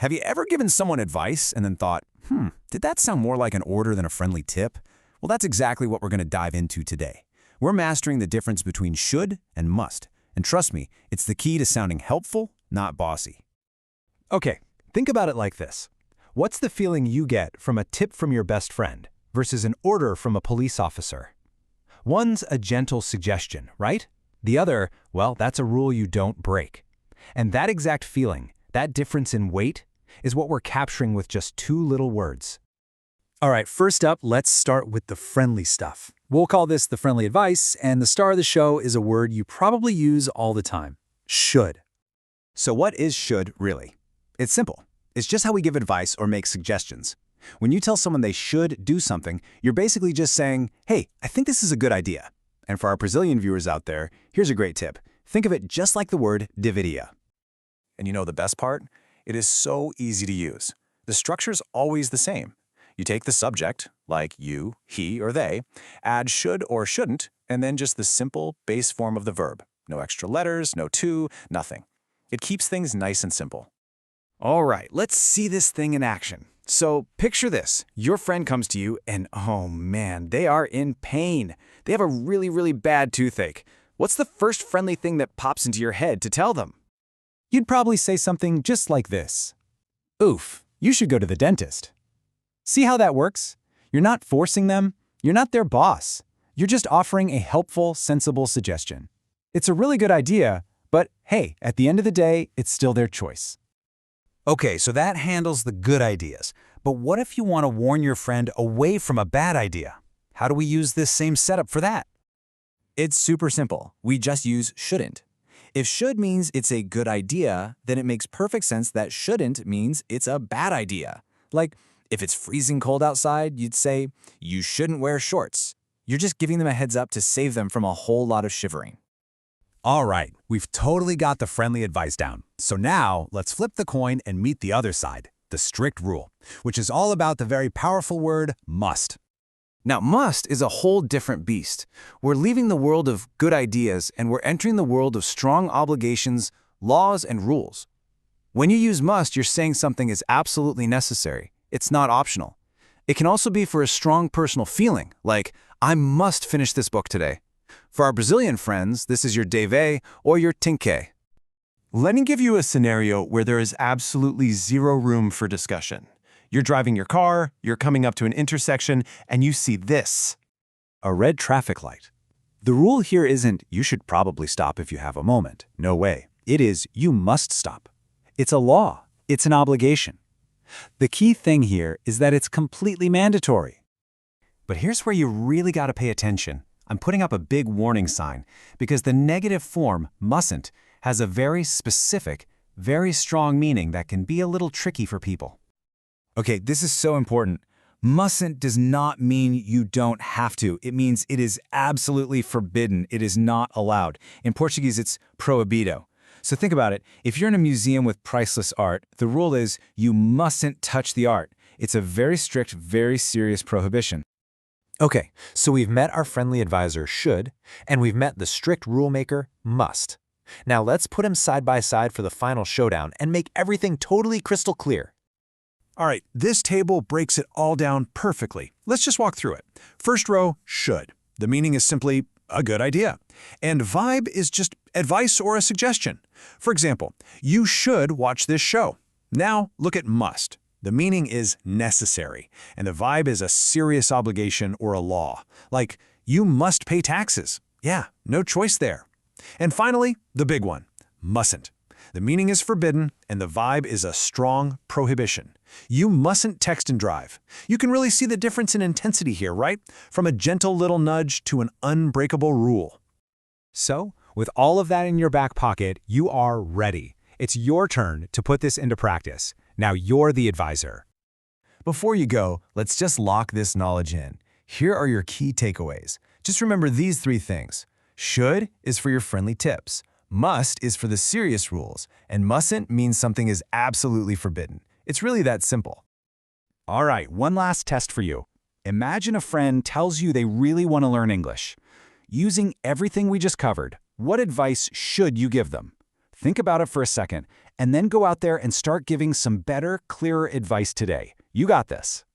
Have you ever given someone advice and then thought, did that sound more like an order than a friendly tip? Well, that's exactly what we're going to dive into today. We're mastering the difference between should and must. And trust me, it's the key to sounding helpful, not bossy. Okay, think about it like this. What's the feeling you get from a tip from your best friend versus an order from a police officer? One's a gentle suggestion, right? The other, well, that's a rule you don't break. And that exact feeling, that difference in weight, is what we're capturing with just two little words. All right, first up, let's start with the friendly stuff. We'll call this the friendly advice, and the star of the show is a word you probably use all the time: should. So what is should really? It's simple. It's just how we give advice or make suggestions. When you tell someone they should do something, you're basically just saying, hey, I think this is a good idea. And for our Brazilian viewers out there, here's a great tip. Think of it just like the word deveria. And you know the best part? It is so easy to use. The structure's always the same. You take the subject, like you, he, or they, add should or shouldn't, and then just the simple base form of the verb. No extra letters, no to, nothing. It keeps things nice and simple. All right, let's see this thing in action. So picture this. Your friend comes to you and, oh man, they are in pain. They have a really, really bad toothache. What's the first friendly thing that pops into your head to tell them? You'd probably say something just like this. Oof, you should go to the dentist. See how that works? You're not forcing them. You're not their boss. You're just offering a helpful, sensible suggestion. It's a really good idea, but hey, at the end of the day, it's still their choice. Okay, so that handles the good ideas. But what if you want to warn your friend away from a bad idea? How do we use this same setup for that? It's super simple. We just use shouldn't. If should means it's a good idea, then it makes perfect sense that shouldn't means it's a bad idea. Like, if it's freezing cold outside, you'd say, you shouldn't wear shorts. You're just giving them a heads up to save them from a whole lot of shivering. All right, we've totally got the friendly advice down. So now, let's flip the coin and meet the other side, the strict rule, which is all about the very powerful word must. Now, must is a whole different beast. We're leaving the world of good ideas and we're entering the world of strong obligations, laws, and rules. When you use must, you're saying something is absolutely necessary. It's not optional. It can also be for a strong personal feeling, like, I must finish this book today. For our Brazilian friends, this is your deve or your tinque. Let me give you a scenario where there is absolutely zero room for discussion. You're driving your car, you're coming up to an intersection, and you see this. A red traffic light. The rule here isn't, you should probably stop if you have a moment. No way. It is, you must stop. It's a law. It's an obligation. The key thing here is that it's completely mandatory. But here's where you really got to pay attention. I'm putting up a big warning sign because the negative form, mustn't, has a very specific, very strong meaning that can be a little tricky for people. Okay, this is so important. Mustn't does not mean you don't have to. It means it is absolutely forbidden. It is not allowed. In Portuguese, it's proibido. So think about it. If you're in a museum with priceless art, the rule is you mustn't touch the art. It's a very strict, very serious prohibition. Okay, so we've met our friendly advisor, should, and we've met the strict rule maker, must. Now let's put them side by side for the final showdown and make everything totally crystal clear. All right, this table breaks it all down perfectly. Let's just walk through it. First row, should. The meaning is simply a good idea. And vibe is just advice or a suggestion. For example, you should watch this show. Now look at must. The meaning is necessary, and the vibe is a serious obligation or a law. Like, you must pay taxes. Yeah, no choice there. And finally, the big one, mustn't. The meaning is forbidden, and the vibe is a strong prohibition. You mustn't text and drive. You can really see the difference in intensity here, right? From a gentle little nudge to an unbreakable rule. So, with all of that in your back pocket, you are ready. It's your turn to put this into practice. Now you're the advisor. Before you go, let's just lock this knowledge in. Here are your key takeaways. Just remember these three things. Should is for your friendly tips. Must is for the serious rules. And mustn't means something is absolutely forbidden. It's really that simple. All right, one last test for you. Imagine a friend tells you they really want to learn English. Using everything we just covered, what advice should you give them? Think about it for a second, and then go out there and start giving some better, clearer advice today. You got this.